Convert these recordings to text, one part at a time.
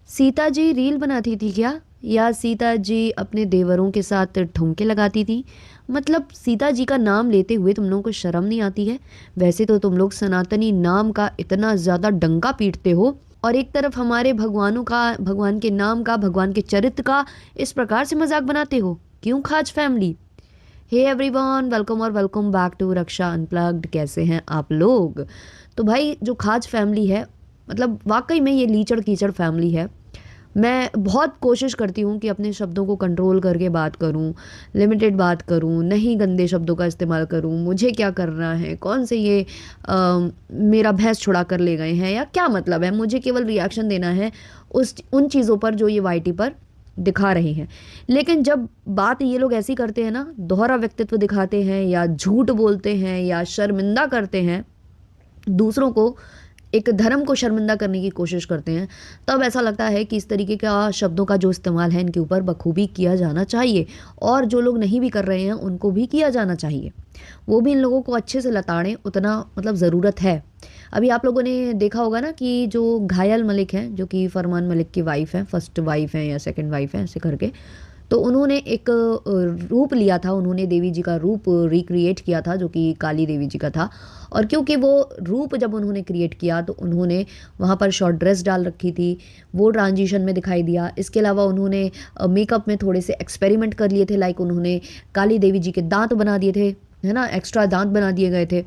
Sita ji reel बनाती थी क्या? या सीता जी अपने देवरों के साथ ठुमके लगाती थी? मतलब सीता जी का नाम लेते हुए तुम लोगों को शर्म नहीं आती है? वैसे तो तुम लोग सनातनी नाम का इतना ज़्यादा डंका पीटते हो और एक तरफ हमारे भगवानों का, भगवान के नाम का, भगवान के चरित्र का इस प्रकार से मजाक बनाते हो। क्यों खाज फैमिली? हे एवरीवन, वेलकम और welcome back to Raksha unplugged. कैसे हैं आप लोग? तो भाई जो खाज फैमिली है, मतलब वाकई में ये लीचड़ कीचड़ फैमिली है। मैं बहुत कोशिश करती हूँ कि अपने शब्दों को कंट्रोल करके बात करूँ, लिमिटेड बात करूँ, नहीं गंदे शब्दों का इस्तेमाल करूँ। मुझे क्या करना है, कौन से ये मेरा भैंस छुड़ा कर ले गए हैं या क्या मतलब है, मुझे केवल रिएक्शन देना है उस उन चीज़ों पर जो ये वाईटी पर दिखा रहे हैं। लेकिन जब बात ये लोग ऐसी करते हैं ना, दोहरा व्यक्तित्व दिखाते हैं या झूठ बोलते हैं या शर्मिंदा करते हैं दूसरों को, एक धर्म को शर्मिंदा करने की कोशिश करते हैं, तब ऐसा लगता है कि इस तरीके का शब्दों का जो इस्तेमाल है इनके ऊपर बखूबी किया जाना चाहिए और जो लोग नहीं भी कर रहे हैं उनको भी किया जाना चाहिए। वो भी इन लोगों को अच्छे से लताड़ें, उतना मतलब ज़रूरत है। अभी आप लोगों ने देखा होगा ना कि जो घायल मलिक हैं, जो कि फरमान मलिक की वाइफ हैं, फर्स्ट वाइफ हैं या सेकंड वाइफ हैं ऐसे करके, तो उन्होंने एक रूप लिया था, उन्होंने देवी जी का रूप रिक्रिएट किया था जो कि काली देवी जी का था। और क्योंकि वो रूप जब उन्होंने क्रिएट किया तो उन्होंने वहाँ पर शॉर्ट ड्रेस डाल रखी थी, वो ट्रांजिशन में दिखाई दिया। इसके अलावा उन्होंने मेकअप में थोड़े से एक्सपेरिमेंट कर लिए थे, लाइक उन्होंने काली देवी जी के दांत बना दिए थे, है ना, एक्स्ट्रा दांत बना दिए गए थे।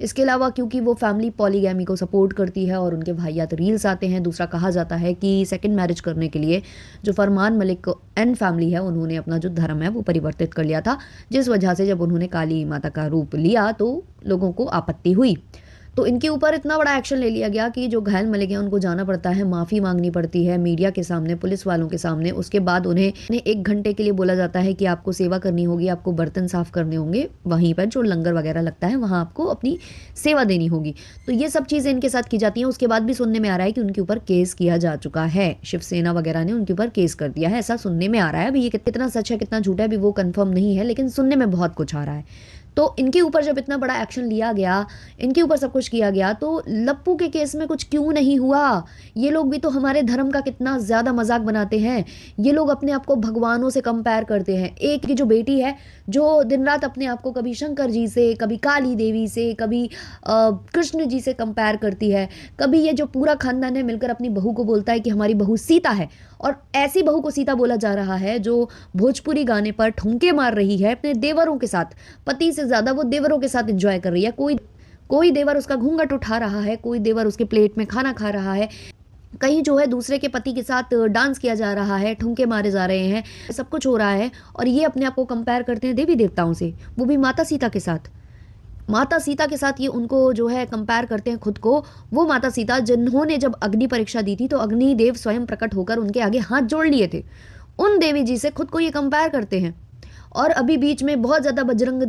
इसके अलावा क्योंकि वो फैमिली पॉलीगैमी को सपोर्ट करती है और उनके भाइयात रील्स आते हैं, दूसरा कहा जाता है कि सेकंड मैरिज करने के लिए जो फरमान मलिक एंड फैमिली है उन्होंने अपना जो धर्म है वो परिवर्तित कर लिया था, जिस वजह से जब उन्होंने काली माता का रूप लिया तो लोगों को आपत्ति हुई। तो इनके ऊपर इतना बड़ा एक्शन ले लिया गया कि जो घायल मलिक हैं उनको जाना पड़ता है, माफ़ी मांगनी पड़ती है मीडिया के सामने, पुलिस वालों के सामने। उसके बाद उन्हें 1 घंटे के लिए बोला जाता है कि आपको सेवा करनी होगी, आपको बर्तन साफ करने होंगे, वहीं पर जो लंगर वगैरह लगता है वहाँ आपको अपनी सेवा देनी होगी। तो ये सब चीज़ें इनके साथ की जाती हैं। उसके बाद भी सुनने में आ रहा है कि उनके ऊपर केस किया जा चुका है, शिवसेना वगैरह ने उनके ऊपर केस कर दिया है, ऐसा सुनने में आ रहा है। अभी ये कितना सच है कितना झूठा है अभी वो कंफर्म नहीं है, लेकिन सुनने में बहुत कुछ आ रहा है। तो इनके ऊपर जब इतना बड़ा एक्शन लिया गया, इनके ऊपर सब कुछ किया गया, तो लप्पू के केस में कुछ क्यों नहीं हुआ? ये लोग भी तो हमारे धर्म का कितना ज़्यादा मजाक बनाते हैं। ये लोग अपने आप को भगवानों से कंपेयर करते हैं। एक की जो बेटी है जो दिन रात अपने आप को कभी शंकर जी से, कभी काली देवी से, कभी कृष्ण जी से कंपेयर करती है, कभी ये जो पूरा खानदान है मिलकर अपनी बहू को बोलता है कि हमारी बहू सीता है, और ऐसी बहू को सीता बोला जा रहा है जो भोजपुरी गाने पर ठुमके मार रही है अपने देवरों के साथ। पति से ज़्यादा वो देवरों के साथ एंजॉय कर रही है। कोई कोई देवर उसका घूंघट उठा रहा है, कोई देवर उसके प्लेट में खाना खा रहा है, कहीं जो है दूसरे के पति के साथ डांस किया जा रहा है, ठुमके मारे जा रहे हैं, सब कुछ हो रहा है। और ये अपने आप को कंपेयर करते हैं देवी देवताओं से, वो भी माता सीता के साथ। माता सीता के साथ ये उनको जो है कंपेयर करते हैं खुद को। वो माता सीता जिन्होंने जब अग्नि परीक्षा दी थी तो अग्निदेव स्वयं प्रकट होकर उनके आगे हाथ जोड़ लिए थे, उन देवी जी से खुद को ये कंपेयर करते हैं। और अभी बीच में बहुत ज़्यादा बजरंग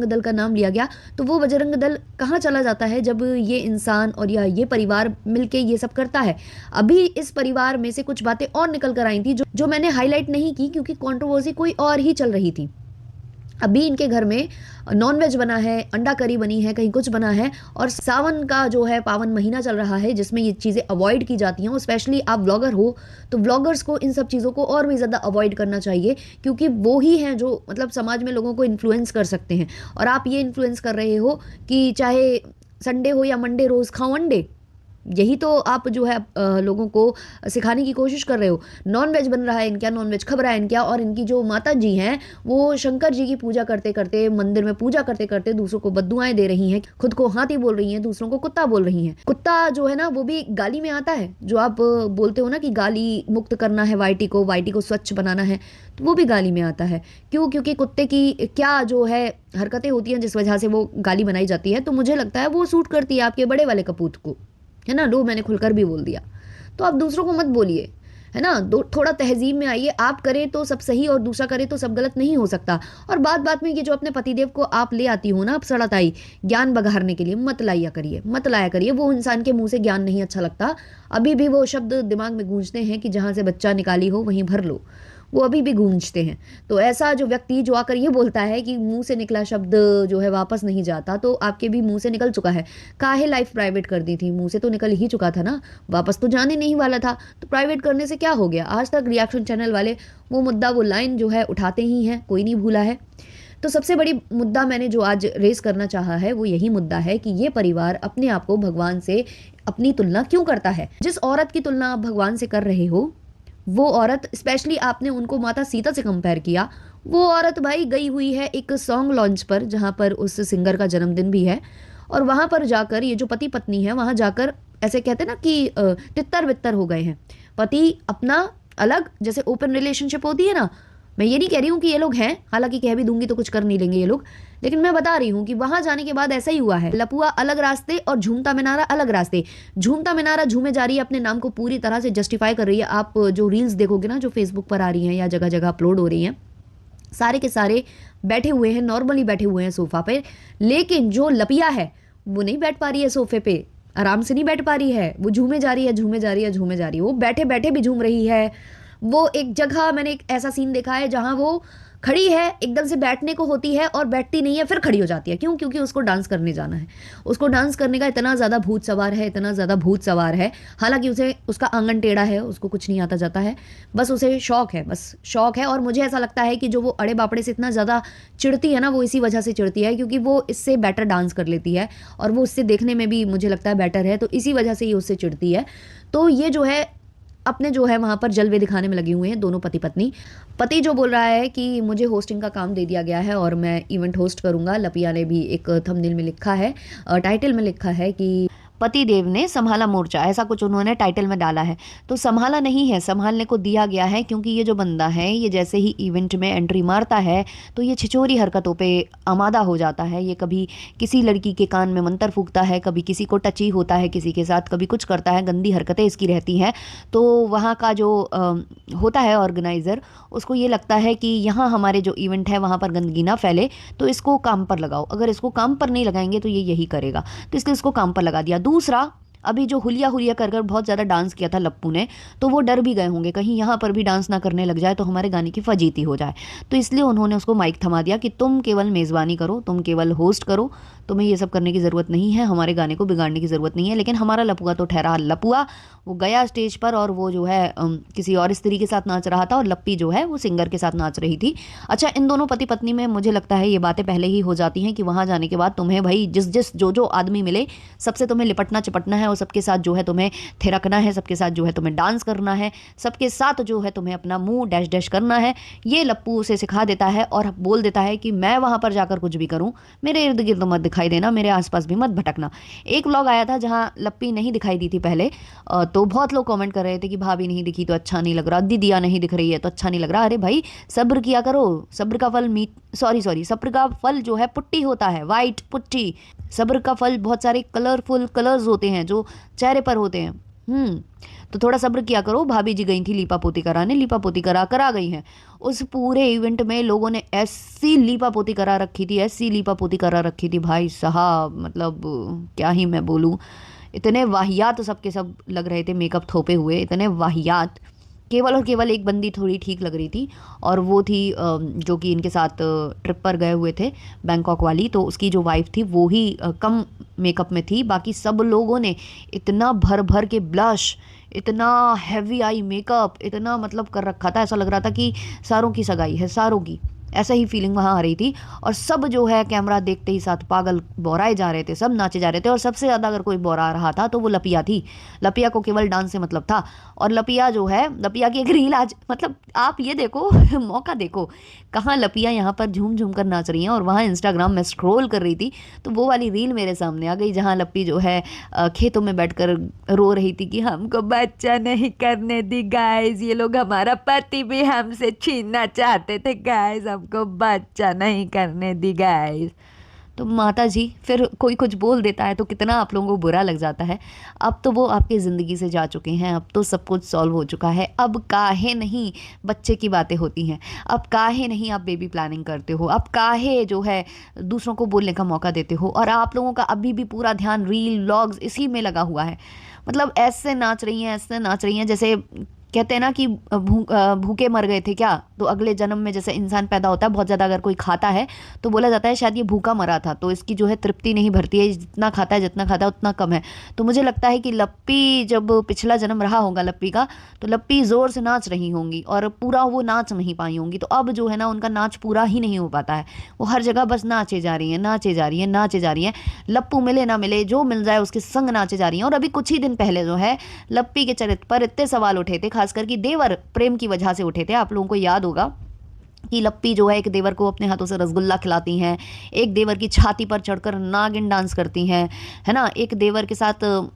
दल का नाम लिया गया, तो वो बजरंग दल कहाँ चला जाता है जब ये इंसान और या ये परिवार मिलके ये सब करता है। अभी इस परिवार में से कुछ बातें और निकल कर आई थी जो मैंने हाईलाइट नहीं की क्योंकि कंट्रोवर्सी कोई और ही चल रही थी। अभी इनके घर में नॉनवेज बना है, अंडा करी बनी है, कहीं कुछ बना है, और सावन का जो है पावन महीना चल रहा है जिसमें ये चीज़ें अवॉइड की जाती हैं। स्पेशली आप व्लॉगर हो तो व्लॉगर्स को इन सब चीज़ों को और भी ज़्यादा अवॉइड करना चाहिए, क्योंकि वो ही हैं जो मतलब समाज में लोगों को इन्फ्लुएंस कर सकते हैं। और आप ये इन्फ्लुएंस कर रहे हो कि चाहे संडे हो या मंडे रोज़ खाओ अंडे। यही तो आप जो है लोगों को सिखाने की कोशिश कर रहे हो। नॉन वेज बन रहा है इनका, नॉन वेज खबर है इनका, और इनकी जो माता जी हैं वो शंकर जी की पूजा करते करते, मंदिर में पूजा करते करते दूसरों को बद्दुआएं दे रही हैं, खुद को हाथी बोल रही हैं, दूसरों को कुत्ता बोल रही हैं। कुत्ता जो है ना वो भी गाली में आता है, जो आप बोलते हो ना कि गाली मुक्त करना है वाईटी को स्वच्छ बनाना है, तो वो भी गाली में आता है। क्यों? क्योंकि कुत्ते की क्या जो है हरकतें होती हैं जिस वजह से वो गाली बनाई जाती है, तो मुझे लगता है वो सूट करती है आपके बड़े वाले कपूत को, है ना। लो, मैंने खुलकर भी बोल दिया। तो आप दूसरों को मत बोलिए, है ना। थोड़ा तहजीब में आइए। आप करें तो सब सही और दूसरा करे तो सब गलत नहीं हो सकता। और बात बात में ये जो अपने पतिदेव को आप ले आती हो ना आप सड़ाताई ज्ञान बघारने के लिए, मत लाया करिए, मत लाया करिए। वो इंसान के मुंह से ज्ञान नहीं अच्छा लगता। अभी भी वो शब्द दिमाग में गूंजते हैं कि जहाँ से बच्चा निकाली हो वहीं भर लो। वो अभी भी गूंजते हैं। तो ऐसा जो व्यक्ति जो आकर ये बोलता है कि मुँह से निकला शब्द जो है वापस नहीं जाता, तो आपके भी मुँह से निकल चुका है। काहे लाइफ़ प्राइवेट कर दी थी? मुँह से तो निकल ही चुका था ना, वापस तो जाने नहीं वाला था, तो प्राइवेट करने से क्या हो गया? आज तक रिएक्शन चैनल वाले वो मुद्दा, वो लाइन जो है उठाते ही हैं, कोई नहीं भूला है। तो सबसे बड़ी मुद्दा मैंने जो आज रेज़ करना चाहा है, वो यही मुद्दा है कि ये परिवार अपने आप को भगवान से अपनी तुलना क्यों करता है? जिस औरत की तुलना आप भगवान से कर रहे हो, वो औरत, स्पेशली आपने उनको माता सीता से कंपेयर किया, वो औरत भाई गई हुई है एक सॉन्ग लॉन्च पर, जहाँ पर उस सिंगर का जन्मदिन भी है, और वहाँ पर जाकर ये जो पति पत्नी है, वहाँ जाकर ऐसे कहते हैं ना कि तितर बितर हो गए हैं। पति अपना अलग, जैसे ओपन रिलेशनशिप होती है ना, मैं ये नहीं कह रही हूँ कि ये लोग हैं, हालांकि कह भी दूंगी तो कुछ कर नहीं लेंगे ये लोग, लेकिन मैं बता रही हूँ कि वहां जाने के बाद ऐसा ही हुआ है। लपुआ अलग रास्ते और झूमता मीनारा अलग रास्ते। झूमता मीनारा झूमे जा रही है, अपने नाम को पूरी तरह से जस्टिफाई कर रही है। आप जो रील्स देखोगे ना, जो फेसबुक पर आ रही हैं या जगह जगह अपलोड हो रही हैं, सारे के सारे बैठे हुए हैं, नॉर्मली बैठे हुए हैं सोफा पे, लेकिन जो लपिया है वो नहीं बैठ पा रही है सोफे पे, आराम से नहीं बैठ पा रही है, वो झूमे जा रही है, झूमे जा रही है, झूमे जा रही है, वो बैठे बैठे भी झूम रही है। वो एक जगह मैंने एक ऐसा सीन देखा है जहां वो खड़ी है, एकदम से बैठने को होती है और बैठती नहीं है, फिर खड़ी हो जाती है। क्यों? क्योंकि उसको डांस करने जाना है। उसको डांस करने का इतना ज़्यादा भूत सवार है, इतना ज़्यादा भूत सवार है। हालांकि उसे, उसका आंगन टेढ़ा है, उसको कुछ नहीं आता जाता है, बस उसे शौक है, बस शौक है। और मुझे ऐसा लगता है कि जो वो अड़े बापड़े से इतना ज़्यादा चिढ़ती है ना, वो इसी वजह से चिढ़ती है, क्योंकि वो इससे बेटर डांस कर लेती है और वो उससे देखने में भी मुझे लगता है बेटर है, तो इसी वजह से ये उससे चिढ़ती है। तो ये जो है अपने जो है वहाँ पर जलवे दिखाने में लगे हुए हैं दोनों पति पत्नी। पति जो बोल रहा है कि मुझे होस्टिंग का काम दे दिया गया है और मैं इवेंट होस्ट करूँगा। लपिया ने भी एक थंबनेल में लिखा है, टाइटल में लिखा है कि पति देव ने संभाला मोर्चा, ऐसा कुछ उन्होंने टाइटल में डाला है। तो संभाला नहीं है, संभालने को दिया गया है, क्योंकि ये जो बंदा है, ये जैसे ही इवेंट में एंट्री मारता है तो ये छिछोरी हरकतों पे आमादा हो जाता है। ये कभी किसी लड़की के कान में मंत्र फूंकता है, कभी किसी को टची होता है किसी के साथ, कभी कुछ करता है, गंदी हरकतें इसकी रहती हैं। तो वहाँ का जो होता है ऑर्गेनाइज़र, उसको ये लगता है कि यहाँ हमारे जो इवेंट है वहाँ पर गंदगी ना फैले, तो इसको काम पर लगाओ। अगर इसको काम पर नहीं लगाएंगे तो ये यही करेगा, तो इसलिए इसको काम पर लगा दिया। दूसरा, अभी जो हुलिया हुलिया कर कर बहुत ज़्यादा डांस किया था लप्पू ने, तो वो डर भी गए होंगे कहीं यहाँ पर भी डांस ना करने लग जाए तो हमारे गाने की फजीती हो जाए। तो इसलिए उन्होंने उसको माइक थमा दिया कि तुम केवल मेज़बानी करो, तुम केवल होस्ट करो, तुम्हें ये सब करने की ज़रूरत नहीं है, हमारे गाने को बिगाड़ने की ज़रूरत नहीं है। लेकिन हमारा लपुआ तो ठहरा लपुआ, वो गया स्टेज पर और वो जो है किसी और स्त्री के साथ नाच रहा था और लप्पी जो है वो सिंगर के साथ नाच रही थी। अच्छा, इन दोनों पति पत्नी में मुझे लगता है ये बातें पहले ही हो जाती हैं कि वहाँ जाने के बाद तुम्हें भाई जिस जो आदमी मिले सबसे तुम्हें लिपटना चिपटना है और सबके साथ जो है तुम्हें थिरकना है, सबके साथ जो है तुम्हें डांस करना है, सबके साथ जो है तुम्हें अपना मुंह डैश डैश करना है। ये लप्पू उसे सिखा देता है और बोल देता है कि मैं वहाँ पर जाकर कुछ भी करूँ, मेरे इर्द गिर्द मत दिखाई देना, मेरे आसपास भी मत भटकना। एक व्लॉग आया था जहाँ लप्पी नहीं दिखाई दी थी पहले, तो बहुत लोग कमेंट कर रहे थे कि भाभी नहीं दिखी तो अच्छा नहीं लग रहा, दीदिया नहीं दिख रही है तो अच्छा नहीं लग रहा। अरे भाई सब्र किया करो, सब्र का फल सब्र का फल जो है पुट्टी होता है, वाइट पुट्टी। सब्र का फल बहुत सारे कलरफुल कलर्स होते हैं जो चेहरे पर होते हैं। तो थोड़ा सब्र किया करो। भाभी जी गई थी लीपा पोती कराने, लीपा पोती करा कर आ गई हैं। उस पूरे इवेंट में लोगों ने ऐसी लीपा पोती करा रखी थी, ऐसी लीपा पोती करा रखी थी भाई साहब, मतलब क्या ही मैं बोलूँ। इतने वाहियात सबके सब लग रहे थे, मेकअप थोपे हुए, इतने वाहियात। केवल और केवल एक बंदी थोड़ी ठीक लग रही थी और वो थी जो कि इनके साथ ट्रिप पर गए हुए थे, बैंकॉक वाली, तो उसकी जो वाइफ थी वो ही कम मेकअप में थी। बाकी सब लोगों ने इतना भर भर के ब्लश, इतना हैवी आई मेकअप, इतना मतलब कर रखा था, ऐसा लग रहा था कि सारों की सगाई है, सारों की, ऐसा ही फीलिंग वहाँ आ रही थी। और सब जो है कैमरा देखते ही साथ पागल बौराए जा रहे थे, सब नाचे जा रहे थे। और सबसे ज़्यादा अगर कोई बौरा रहा था तो वो लपिया थी। लपिया को केवल डांस से मतलब था। और लपिया जो है, लपिया की एक रील आज, मतलब आप ये देखो मौका देखो, कहाँ लपिया यहाँ पर झूम झूम कर नाच रही हैं और वहाँ इंस्टाग्राम में स्क्रॉल कर रही थी तो वो वाली रील मेरे सामने आ गई जहाँ लप्पी जो है खेतों में बैठकर रो रही थी कि हमको बच्चा नहीं करने दी गाइस, ये लोग हमारा पति भी हमसे छीनना चाहते थे गाइस, हमको बच्चा नहीं करने दी गाइस। तो माता जी, फिर कोई कुछ बोल देता है तो कितना आप लोगों को बुरा लग जाता है। अब तो वो आपकी ज़िंदगी से जा चुके हैं, अब तो सब कुछ सॉल्व हो चुका है। अब काहे नहीं बच्चे की बातें होती हैं, अब काहे नहीं आप बेबी प्लानिंग करते हो, अब काहे जो है दूसरों को बोलने का मौका देते हो। और आप लोगों का अभी भी पूरा ध्यान रील व्लॉग्स इसी में लगा हुआ है। मतलब ऐसे नाच रही हैं, ऐसे नाच रही हैं जैसे कहते हैं ना कि भूखे मर गए थे क्या, तो अगले जन्म में जैसे इंसान पैदा होता है, बहुत ज़्यादा अगर कोई खाता है तो बोला जाता है शायद ये भूखा मरा था, तो इसकी जो है तृप्ति नहीं भरती है, जितना खाता है उतना कम है। तो मुझे लगता है कि लप्पी जब पिछला जन्म रहा होगा लप्पी का, तो लप्पी ज़ोर से नाच रही होंगी और पूरा वो नाच नहीं पाई होंगी, तो अब जो है ना उनका नाच पूरा ही नहीं हो पाता है। वो हर जगह बस नाचे जा रही हैं, नाचे जा रही हैं, नाचे जा रही हैं। लप्पू मिले ना मिले, जो मिल जाए उसके संग नाचे जा रही हैं। और अभी कुछ ही दिन पहले जो है लप्पी के चरित्र पर इतने सवाल उठे थे, खासकर कि देवर प्रेम की वजह से उठे थे। आप लोगों को याद होगा कि लप्पी जो है एक देवर को अपने हाथों से रसगुल्ला खिलाती हैं, एक देवर की छाती पर चढ़कर नागिन डांस करती हैं, है ना, एक देवर के साथ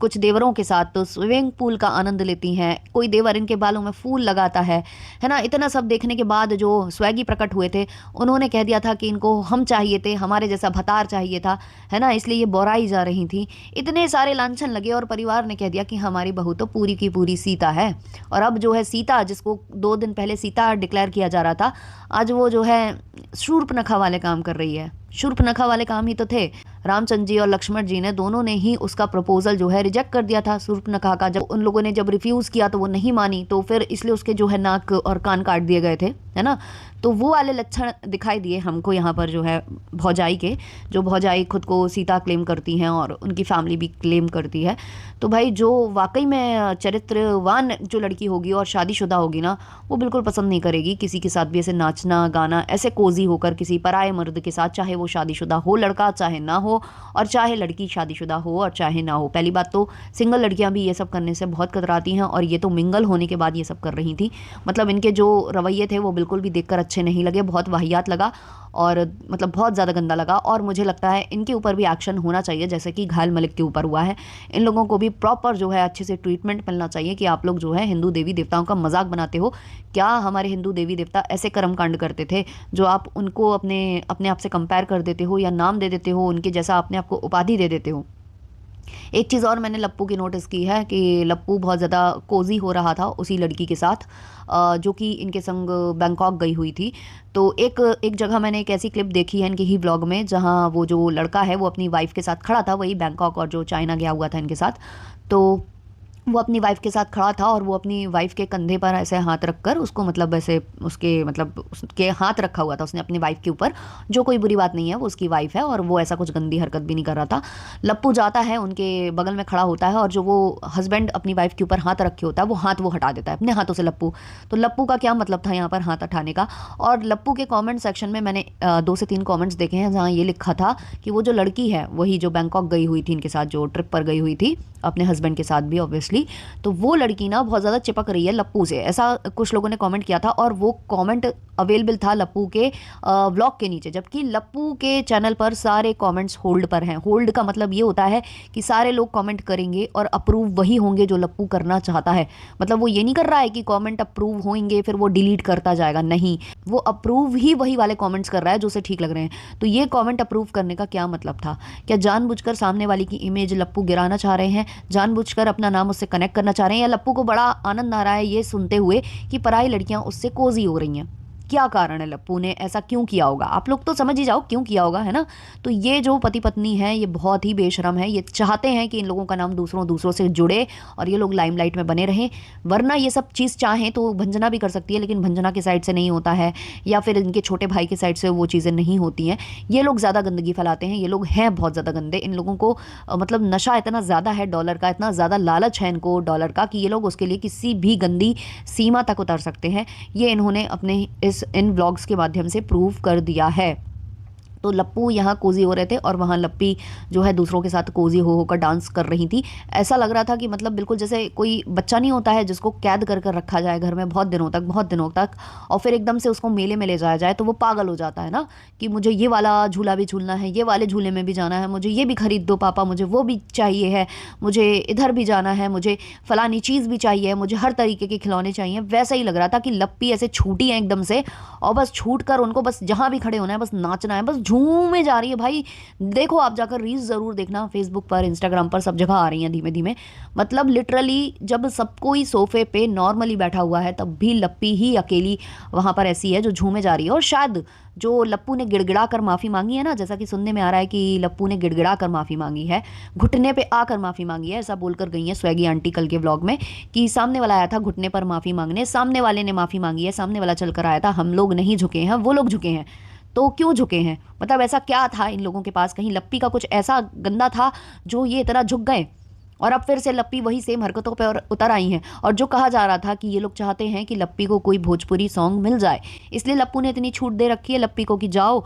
कुछ देवरों के साथ तो स्विमिंग पूल का आनंद लेती हैं, कोई देवर इनके बालों में फूल लगाता है ना। इतना सब देखने के बाद जो स्वैगी प्रकट हुए थे, उन्होंने कह दिया था कि इनको हम चाहिए थे, हमारे जैसा भतार चाहिए था, है ना, इसलिए ये बोराई जा रही थी। इतने सारे लांछन लगे और परिवार ने कह दिया कि हमारी बहू तो पूरी की पूरी सीता है। और अब जो है सीता, जिसको 2 दिन पहले सीता डिक्लेयर किया जा रहा था, आज वो जो है शूर्पणखा वाले काम कर रही है। शूर्पणखा वाले काम ही तो थे। रामचंद्र जी और लक्ष्मण जी ने दोनों ने ही उसका प्रपोजल जो है रिजेक्ट कर दिया था शूर्पणखा का। जब उन लोगों ने जब रिफ्यूज़ किया तो वो नहीं मानी, तो फिर इसलिए उसके जो है नाक और कान काट दिए गए थे, है ना। तो वो वाले लक्षण दिखाई दिए हमको यहाँ पर जो है भौजाई के, जो भौजाई खुद को सीता क्लेम करती हैं और उनकी फैमिली भी क्लेम करती है। तो भाई जो वाकई में चरित्रवान जो लड़की होगी और शादीशुदा होगी ना, वो बिल्कुल पसंद नहीं करेगी किसी के साथ भी ऐसे नाचना गाना, ऐसे कोजी होकर किसी पराये मर्द के साथ, चाहे वो शादीशुदा हो लड़का, चाहे ना हो, और चाहे लड़की शादीशुदा हो और चाहे ना हो। पहली बात तो सिंगल लड़कियां भी ये सब करने से बहुत कतराती हैं, और ये तो मिंगल होने के बाद ये सब कर रही थी। मतलब इनके जो रवैये थे वो बिल्कुल भी देखकर अच्छे नहीं लगे, बहुत वाहियात लगा और मतलब बहुत ज़्यादा गंदा लगा। और मुझे लगता है इनके ऊपर भी एक्शन होना चाहिए, जैसे कि घायल मलिक के ऊपर हुआ है। इन लोगों को भी प्रॉपर जो है अच्छे से ट्रीटमेंट मिलना चाहिए कि आप लोग जो है हिंदू देवी देवताओं का मजाक बनाते हो। क्या हमारे हिंदू देवी देवता ऐसे कर्म कांड करते थे जो आप उनको अपने अपने आप से कंपेयर कर देते हो या नाम दे देते हो, उनके जैसा अपने आप को उपाधि दे देते हो। एक चीज़ और मैंने लप्पू की नोटिस की है कि लप्पू बहुत ज़्यादा कोजी हो रहा था उसी लड़की के साथ, जो कि इनके संग बैंकॉक गई हुई थी। तो एक एक जगह मैंने एक ऐसी क्लिप देखी है इनके ही ब्लॉग में, जहाँ वो जो लड़का है वो अपनी वाइफ के साथ खड़ा था, वही बैंकॉक और जो चाइना गया हुआ था इनके साथ। तो वो अपनी वाइफ के साथ खड़ा था और वो अपनी वाइफ के कंधे पर ऐसे हाथ रखकर उसको, मतलब ऐसे उसके मतलब उसके हाथ रखा हुआ था उसने अपनी वाइफ के ऊपर, जो कोई बुरी बात नहीं है, वो उसकी वाइफ है और वो ऐसा कुछ गंदी हरकत भी नहीं कर रहा था। लप्पू जाता है उनके बगल में खड़ा होता है और जो वो हस्बैंड अपनी वाइफ के ऊपर हाथ रखे होता है वो हाथ वो हटा देता है अपने हाथों से लप्पू। तो लप्पू का क्या मतलब था यहाँ पर हाथ उठाने का। और लप्पू के कॉमेंट सेक्शन में मैंने 2 से 3 कॉमेंट्स देखे हैं जहाँ ये लिखा था कि वो जो लड़की है वही जो बैंकॉक गई हुई थी इनके साथ, जो ट्रिप पर गई हुई थी अपने हस्बैंड के साथ भी ऑब्वियसली, तो वो लड़की ना बहुत ज़्यादा चिपक रही है लप्पू से, ऐसा कुछ लोगों ने कमेंट किया था। और वो कमेंट अवेलेबल था लप्पू के व्लॉग के नीचे, जबकि लप्पू के चैनल पर सारे कमेंट्स होल्ड पर हैं। होल्ड का मतलब ये होता है कि सारे लोग कमेंट करेंगे और अप्रूव वही होंगे जो लप्पू करना चाहता है। मतलब वो ये नहीं कर रहा है कि कमेंट अप्रूव होंगे फिर वो डिलीट करता जाएगा, नहीं, वो अप्रूव ही वही वाले कमेंट्स कर रहा है जो उसे ठीक लग रहे हैं। तो ये कमेंट अप्रूव करने का क्या मतलब था? क्या जानबूझकर सामने वाली की इमेज लप्पू गिराना चाह रहे हैं, जानबूझकर अपना नाम उससे कनेक्ट करना चाह रहे हैं, या लप्पू को बड़ा आनंद आ रहा है ये सुनते हुए कि पराई लड़कियां उससे कोजी हो रही हैं? क्या कारण है, लप्पू ने ऐसा क्यों किया होगा? आप लोग तो समझ ही जाओ क्यों किया होगा, है ना। तो ये जो पति पत्नी है ये बहुत ही बेशरम है, ये चाहते हैं कि इन लोगों का नाम दूसरों से जुड़े और ये लोग लाइमलाइट में बने रहें। वरना ये सब चीज़ चाहें तो भंजना भी कर सकती है, लेकिन भंजना की साइड से नहीं होता है, या फिर इनके छोटे भाई की साइड से वो चीज़ें नहीं होती हैं। ये लोग ज़्यादा गंदगी फैलाते हैं, ये लोग हैं बहुत ज़्यादा गंदे। इन लोगों को मतलब नशा इतना ज़्यादा है डॉलर का, इतना ज़्यादा लालच है इनको डॉलर का कि ये लोग उसके लिए किसी भी गंदी सीमा तक उतर सकते हैं। ये इन्होंने अपने इन व्लॉग्स के माध्यम से प्रूव कर दिया है। तो लप्पू यहाँ कोजी हो रहे थे और वहाँ लप्पी जो है दूसरों के साथ कोजी हो होकर डांस कर रही थी। ऐसा लग रहा था कि मतलब बिल्कुल जैसे कोई बच्चा नहीं होता है जिसको कैद कर कर रखा जाए घर में बहुत दिनों तक और फिर एकदम से उसको मेले में ले जाया जाए तो वो पागल हो जाता है ना, कि मुझे ये वाला झूला भी झूलना है, ये वाले झूले में भी जाना है, मुझे ये भी खरीद दो पापा, मुझे वो भी चाहिए है, मुझे इधर भी जाना है, मुझे फलानी चीज़ भी चाहिए, मुझे हर तरीके के खिलौने चाहिए। वैसा ही लग रहा था कि लप्पी ऐसे छूटी है एकदम से और बस छूट कर उनको बस जहाँ भी खड़े होना है, बस नाचना है, बस झूमे जा रही है भाई। देखो आप जाकर रील्स ज़रूर देखना, फेसबुक पर, इंस्टाग्राम पर, सब जगह आ रही हैं धीमे धीमे। मतलब लिटरली जब सब कोई सोफे पे नॉर्मली बैठा हुआ है तब भी लप्पी ही अकेली वहाँ पर ऐसी है जो झूमे जा रही है। और शायद जो लप्पू ने गिड़गिड़ा कर माफ़ी मांगी है ना, जैसा कि सुनने में आ रहा है कि लप्पू ने गिड़गिड़ा कर माफ़ी मांगी है, घुटने पे आकर माफ़ी मांगी है, ऐसा बोलकर गई है स्वैगी आंटी कल के व्लॉग में कि सामने वाला आया था घुटने पर माफ़ी मांगने, सामने वाले ने माफ़ी मांगी है, सामने वाला चल कर आया था, हम लोग नहीं झुके हैं, वो लोग झुके हैं। तो क्यों झुके हैं? मतलब ऐसा क्या था इन लोगों के पास? कहीं लप्पी का कुछ ऐसा गंदा था जो ये इतना झुक गए? और अब फिर से लप्पी वही सेम हरकतों पे और उतर आई हैं। और जो कहा जा रहा था कि ये लोग चाहते हैं कि लप्पी को कोई भोजपुरी सॉन्ग मिल जाए, इसलिए लप्पू ने इतनी छूट दे रखी है लप्पी को कि जाओ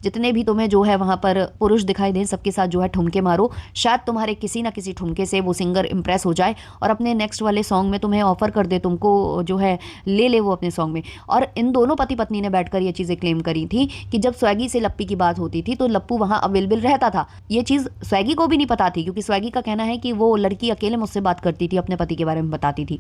जितने भी तुम्हें जो है वहाँ पर पुरुष दिखाई दें सबके साथ जो है ठुमके मारो, शायद तुम्हारे किसी ना किसी ठुमके से वो सिंगर इम्प्रेस हो जाए और अपने नेक्स्ट वाले सॉन्ग में तुम्हें ऑफर कर दे, तुमको जो है ले ले वो अपने सॉन्ग में। और इन दोनों पति पत्नी ने बैठकर ये चीज़ें क्लेम करी थी कि जब स्वैगी से लप्पी की बात होती थी तो लप्पू वहाँ अवेलेबल रहता था। ये चीज़ स्वैगी को भी नहीं पता थी, क्योंकि स्वैगी का कहना है कि वो लड़की अकेले मुझसे बात करती थी, अपने पति के बारे में बताती थी।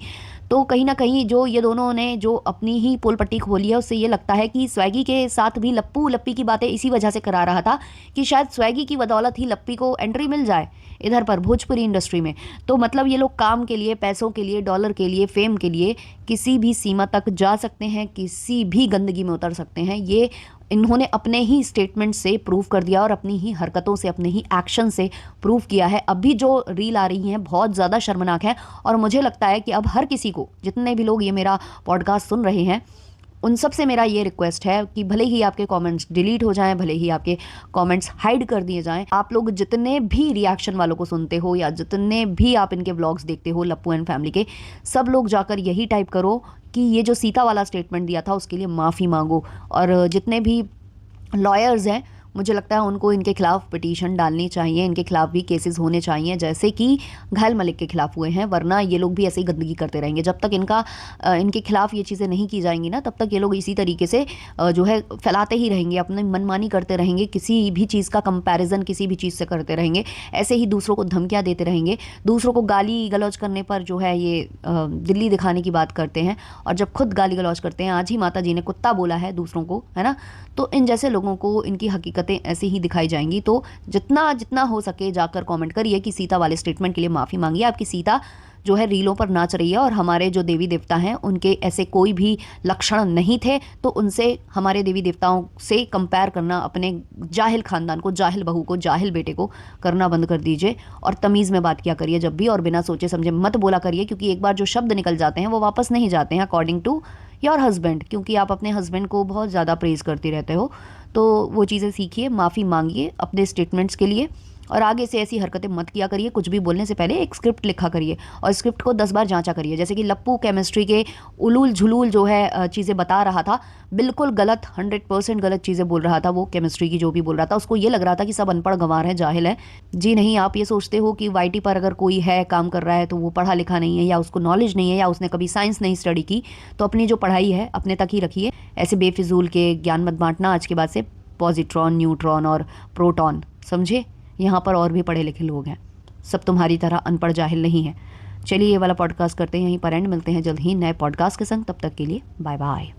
तो कहीं ना कहीं जो ये दोनों ने जो अपनी ही पोल पट्टी खोली है उससे ये लगता है कि स्वैगी के साथ भी लप्पू लप्पी की बातें इसी वजह से करा रहा था कि शायद स्वैगी की बदौलत ही लप्पी को एंट्री मिल जाए इधर पर भोजपुरी इंडस्ट्री में। तो मतलब ये लोग काम के लिए, पैसों के लिए, डॉलर के लिए, फेम के लिए किसी भी सीमा तक जा सकते हैं, किसी भी गंदगी में उतर सकते हैं। ये इन्होंने अपने ही स्टेटमेंट से प्रूव कर दिया और अपनी ही हरकतों से, अपने ही एक्शन से प्रूव किया है। अभी जो रील आ रही हैं बहुत ज़्यादा शर्मनाक है और मुझे लगता है कि अब हर किसी को, जितने भी लोग ये मेरा पॉडकास्ट सुन रहे हैं, उन सब से मेरा ये रिक्वेस्ट है कि भले ही आपके कमेंट्स डिलीट हो जाएं, भले ही आपके कमेंट्स हाइड कर दिए जाएं, आप लोग जितने भी रिएक्शन वालों को सुनते हो या जितने भी आप इनके व्लॉग्स देखते हो लप्पू एंड फैमिली के, सब लोग जाकर यही टाइप करो कि ये जो सीता वाला स्टेटमेंट दिया था उसके लिए माफ़ी मांगो। और जितने भी लॉयर्स हैं मुझे लगता है उनको इनके खिलाफ पिटीशन डालनी चाहिए, इनके खिलाफ भी केसेस होने चाहिए जैसे कि घायल मलिक के खिलाफ हुए हैं, वरना ये लोग भी ऐसे ही गंदगी करते रहेंगे। जब तक इनके खिलाफ ये चीज़ें नहीं की जाएंगी ना, तब तक ये लोग इसी तरीके से जो है फैलाते ही रहेंगे, अपनी मनमानी करते रहेंगे, किसी भी चीज़ का कंपैरिजन किसी भी चीज़ से करते रहेंगे, ऐसे ही दूसरों को धमकियाँ देते रहेंगे, दूसरों को गाली गलौज करने पर जो है ये दिल्ली दिखाने की बात करते हैं। और जब खुद गाली गलौज करते हैं, आज ही माता जी ने कुत्ता बोला है दूसरों को, है ना, तो इन जैसे लोगों को इनकी हकीकतें ऐसे ही दिखाई जाएंगी। तो जितना जितना हो सके जाकर कमेंट करिए कि सीता वाले स्टेटमेंट के लिए माफ़ी मांगिए। आपकी सीता जो है रीलों पर नाच रही है और हमारे जो देवी देवता हैं उनके ऐसे कोई भी लक्षण नहीं थे, तो उनसे, हमारे देवी देवताओं से कंपेयर करना अपने जाहिल खानदान को, जाहिल बहू को, जाहिल बेटे को करना बंद कर दीजिए और तमीज़ में बात किया करिए जब भी, और बिना सोचे समझे मत बोला करिए, क्योंकि एक बार जो शब्द निकल जाते हैं वो वापस नहीं जाते हैं अकॉर्डिंग टू योर हस्बैंड, क्योंकि आप अपने हस्बैंड को बहुत ज़्यादा प्रेज़ करती रहते हो। तो वो चीज़ें सीखिए, माफ़ी मांगिए अपने स्टेटमेंट्स के लिए और आगे से ऐसी हरकतें मत किया करिए। कुछ भी बोलने से पहले एक स्क्रिप्ट लिखा करिए और स्क्रिप्ट को 10 बार जांचा करिए। जैसे कि लप्पू केमिस्ट्री के उलूल झुलूल जो है चीज़ें बता रहा था, बिल्कुल गलत, 100% गलत चीज़ें बोल रहा था वो, केमिस्ट्री की जो भी बोल रहा था उसको ये लग रहा था कि सब अनपढ़ गंवार हैं, जाहिल है। जी नहीं, आप ये सोचते हो कि वाईटी पर अगर कोई है काम कर रहा है तो वो पढ़ा लिखा नहीं है या उसको नॉलेज नहीं है या उसने कभी साइंस नहीं स्टडी की, तो अपनी जो पढ़ाई है अपने तक ही रखिए। ऐसे बेफिजूल के ज्ञान मत बांटना। आज के बाद से पॉजिट्रॉन, न्यूट्रॉन और प्रोटॉन, समझे? यहाँ पर और भी पढ़े लिखे लोग हैं, सब तुम्हारी तरह अनपढ़ जाहिल नहीं है। चलिए ये वाला पॉडकास्ट करते हैं यहीं पर एंड, मिलते हैं जल्द ही नए पॉडकास्ट के संग, तब तक के लिए बाय बाय।